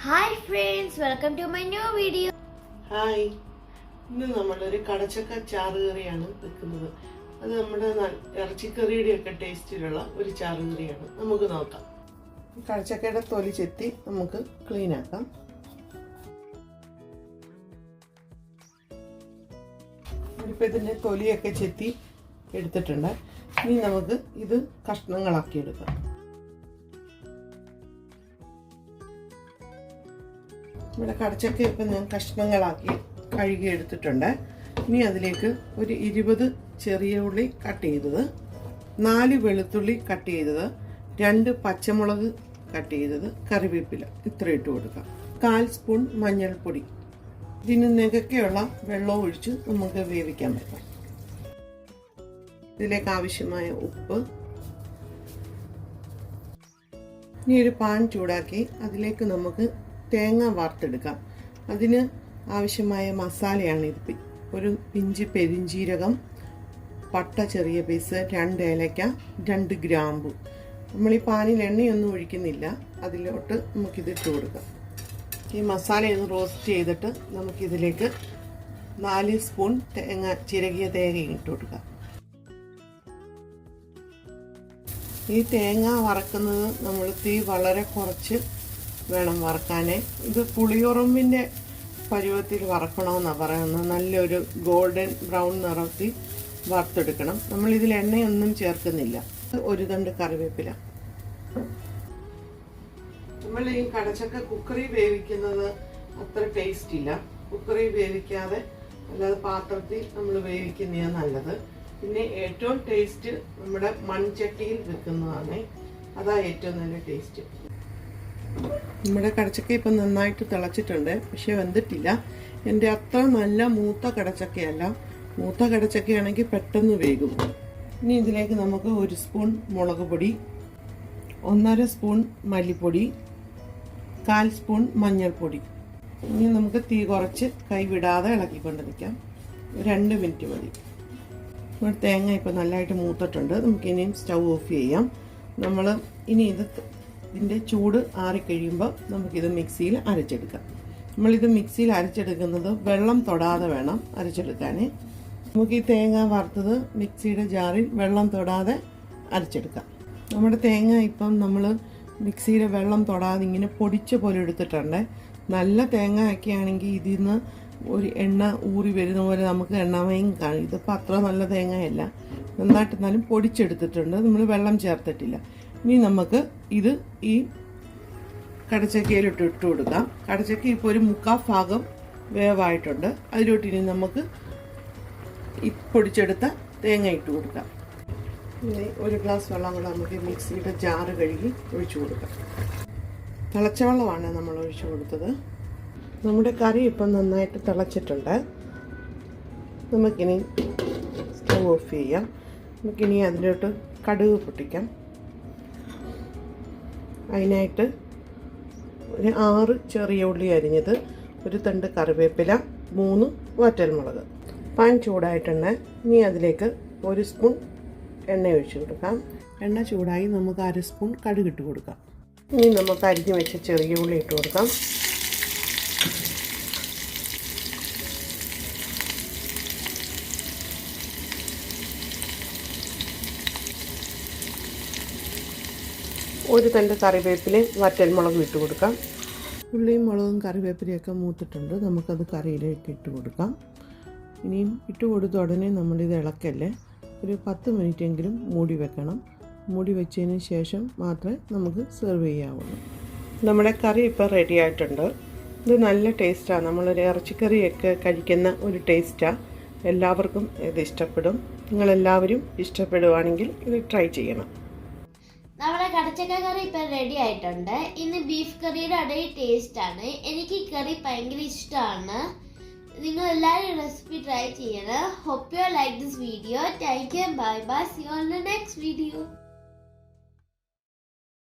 Hi friends, welcome to my new video. Hi, ഇന്ന് നമ്മളൊരു കടച്ചക്ക ചാറുകറിയാണ് വെക്കുന്നത്. അത് നമ്മുടെ ഇറച്ചിക്കറിയുടെ ഒക്കെ ടേസ്റ്റിലുള്ള ഒരു ചാറുകറിയാണ്. നമുക്ക് നോക്കാം. കടച്ചക്കയുടെ തൊലി ചെത്തി നമുക്ക് ക്ലീൻ ആക്കാം. ഇപ്പം ഇതിൻ്റെ തൊലിയൊക്കെ ചെത്തി എടുത്തിട്ടുണ്ട്. ഇനി നമുക്ക് ഇത് കഷ്ണങ്ങളാക്കി എടുക്കാം. ഇവിടെ കടച്ചക്ക ഇപ്പം ഞാൻ കഷ്ണങ്ങളാക്കി കഴുകി എടുത്തിട്ടുണ്ട്. ഇനി അതിലേക്ക് ഒരു 20 ചെറിയ ഉള്ളി കട്ട് ചെയ്തത്, 4 വെളുത്തുള്ളി കട്ട് ചെയ്തത്, 2 പച്ചമുളക് കട്ട് ചെയ്തത്, കറിവേപ്പില ഇത്ര ഇട്ട് കൊടുക്കാം. 1/4 സ്പൂൺ മഞ്ഞൾപ്പൊടി. ഇതിന് നെകക്കെയുള്ള വെള്ളം ഒഴിച്ച് നമുക്ക് വേവിക്കാൻ പറ്റാം. ഇതിലേക്ക് ആവശ്യമായ ഉപ്പ്. ഇനി ഒരു പാൻ ചൂടാക്കി അതിലേക്ക് നമുക്ക് തേങ്ങ വറുത്തെടുക്കാം. അതിന് ആവശ്യമായ മസാലയാണ് ഇത്. ഒരു പിഞ്ച് പെരിഞ്ജീരകം, പട്ട ചെറിയ പീസ്, 2 ഏലക്ക, 2 ഗ്രാമ്പു. നമ്മൾ ഈ പാനിൽ എണ്ണയൊന്നും ഒഴിക്കുന്നില്ല, അതിലോട്ട് നമുക്കിത് ഇട്ട് കൊടുക്കാം. ഈ മസാലയൊന്ന് റോസ്റ്റ് ചെയ്തിട്ട് നമുക്കിതിലേക്ക് 4 സ്പൂൺ ചിരകിയ തേങ്ങ ഇട്ട് കൊടുക്കാം. ഈ തേങ്ങ വറക്കുന്നത് നമ്മൾ തീ വളരെ കുറച്ച് വേണം വറക്കാനേ. ഇത് പുളിയുറമ്പിൻ്റെ പരുവത്തിൽ വറക്കണമെന്നാണ് പറയുന്നത്. നല്ലൊരു ഗോൾഡൻ ബ്രൗൺ നിറത്തിൽ വറുത്തെടുക്കണം. നമ്മളിതിൽ എണ്ണയൊന്നും ചേർക്കുന്നില്ല. 1 തണ്ട് കറിവേപ്പില. നമ്മൾ ഈ കടച്ചക്ക കുക്കറിൽ വേവിക്കുന്നത് അത്ര ടേസ്റ്റ് ഇല്ല. കുക്കറിൽ വേവിക്കാതെ അല്ലാതെ പാത്രത്തിൽ നമ്മൾ വേവിക്കുന്നതാണ് നല്ലത്. പിന്നെ ഏറ്റവും ടേസ്റ്റ് നമ്മുടെ മൺചട്ടിയിൽ വെക്കുന്നതാണ്. അതാ ഏറ്റവും നല്ല ടേസ്റ്റ്. നമ്മുടെ കടച്ചക്ക ഇപ്പം നന്നായിട്ട് തിളച്ചിട്ടുണ്ട്, പക്ഷെ വെന്തിട്ടില്ല. എൻ്റെ അത്ര നല്ല മൂത്ത കടച്ചക്കയല്ല. മൂത്ത കടച്ചക്കയാണെങ്കിൽ പെട്ടെന്ന് വേകും. ഇനി ഇതിലേക്ക് നമുക്ക് 1 സ്പൂൺ മുളക് പൊടി, 1/2 സ്പൂൺ മല്ലിപ്പൊടി, 1/4 സ്പൂൺ മഞ്ഞൾപ്പൊടി. ഇനി നമുക്ക് തീ കുറച്ച് കൈവിടാതെ ഇളക്കിക്കൊണ്ട് നിൽക്കാം. 2 മിനിറ്റ് മതി. തേങ്ങ ഇപ്പം നല്ലതായിട്ട് മൂത്തിട്ടുണ്ട്. നമുക്കിനിയും സ്റ്റൗ ഓഫ് ചെയ്യാം. നമ്മൾ ഇനി ഇതിൻ്റെ ചൂട് ആറിക്കഴിയുമ്പോൾ നമുക്കിത് മിക്സിയിൽ അരച്ചെടുക്കാം. നമ്മളിത് മിക്സിയിൽ അരച്ചെടുക്കുന്നത് വെള്ളം തൊടാതെ വേണം അരച്ചെടുക്കാൻ. നമുക്ക് ഈ തേങ്ങ വറുത്തത് മിക്സിയുടെ ജാറിൽ വെള്ളം തൊടാതെ അരച്ചെടുക്കാം. നമ്മുടെ തേങ്ങ ഇപ്പം നമ്മൾ മിക്സിയിലെ വെള്ളം തൊടാതെ ഇങ്ങനെ പൊടിച്ച പോലെ എടുത്തിട്ടുണ്ട്. നല്ല തേങ്ങ ഒക്കെയാണെങ്കിൽ ഇതിൽ നിന്ന് ഒരു എണ്ണ ഊറി വരുന്ന പോലെ നമുക്ക് എണ്ണമയം കാണും. ഇതിപ്പോൾ അത്ര നല്ല തേങ്ങയല്ല, നന്നായിട്ട് എന്നാലും പൊടിച്ചെടുത്തിട്ടുണ്ട്. നമ്മൾ വെള്ളം ചേർത്തിട്ടില്ല. ഇനി നമുക്ക് ഇത് ഈ കടച്ചക്കയിലിട്ട് ഇട്ട് കൊടുക്കാം. കടച്ചക്ക ഇപ്പോൾ ഒരു 1/4 ഭാഗം വേവായിട്ടുണ്ട്. അതിലോട്ട് ഇനി നമുക്ക് ഈ പൊടിച്ചെടുത്ത തേങ്ങ ഇട്ട് കൊടുക്കാം. ഇനി 1 ഗ്ലാസ് വെള്ളം കൂടെ നമുക്ക് മിക്സിയുടെ ജാറ് കഴുകി ഒഴിച്ചു കൊടുക്കാം. തിളച്ച വെള്ളമാണ് നമ്മൾ ഒഴിച്ചു കൊടുത്തത്. നമ്മുടെ കറി ഇപ്പം നന്നായിട്ട് തിളച്ചിട്ടുണ്ട്. നമുക്കിനി സ്റ്റൗ ഓഫ് ചെയ്യാം. നമുക്കിനി അതിലോട്ട് കടുക് പൊട്ടിക്കാം. അതിനായിട്ട് ഒരു 6 ചെറിയ ഉള്ളി അരിഞ്ഞത്, 1 തണ്ട് കറിവേപ്പില, 3 വറ്റൽമുളക്. പാൻ ചൂടായിട്ടുണ്ട്. ഇനി അതിലേക്ക് 1 സ്പൂൺ എണ്ണ ഒഴിച്ച് കൊടുക്കാം. എണ്ണ ചൂടായി നമുക്ക് 1/2 സ്പൂൺ കടുക് ഇട്ട് കൊടുക്കാം. ഇനി നമുക്ക് അരിഞ്ഞ് വെച്ച ചെറിയ ഉള്ളി ഇട്ട് കൊടുക്കാം. ഒരു തണ്ട് കറിവേപ്പിലയും വറ്റൽമുളകും ഇട്ട് കൊടുക്കാം. ഉള്ളിയും മുളകും കറിവേപ്പിലയൊക്കെ മൂത്തിട്ടുണ്ട്. നമുക്കത് കറിയിലേക്ക് ഇട്ട് കൊടുക്കാം. ഇനിയും ഇട്ട് കൊടുത്ത ഉടനെ നമ്മളിത് ഇളക്കല്ലേ, ഒരു 10 മിനിറ്റെങ്കിലും മൂടി വെക്കണം. മൂടി വെച്ചതിന് ശേഷം മാത്രമേ നമുക്ക് സെർവ് ചെയ്യാവുള്ളൂ. നമ്മുടെ കറി ഇപ്പോൾ റെഡി ആയിട്ടുണ്ട്. ഇത് നല്ല ടേസ്റ്റാണ്. നമ്മളൊരു ഇറച്ചിക്കറിയൊക്കെ കഴിക്കുന്ന ഒരു ടേസ്റ്റാണ്. എല്ലാവർക്കും ഇത് ഇഷ്ടപ്പെടും. നിങ്ങളെല്ലാവരും ഇഷ്ടപ്പെടുവാണെങ്കിൽ ഇത് ട്രൈ ചെയ്യണം. നമ്മുടെ കടച്ചക്ക കറി ഇപ്പം റെഡി ആയിട്ടുണ്ട്. ഇന്ന് ബീഫ് കറിയുടെ അതേ ടേസ്റ്റ് ആണ്. എനിക്ക് ഈ കറി ഭയങ്കര ഇഷ്ടമാണ്. നിങ്ങൾ എല്ലാവരും റെസിപ്പി ട്രൈ ചെയ്യണം. Hope you like this video. Thank you, bye bye. See you on the next video.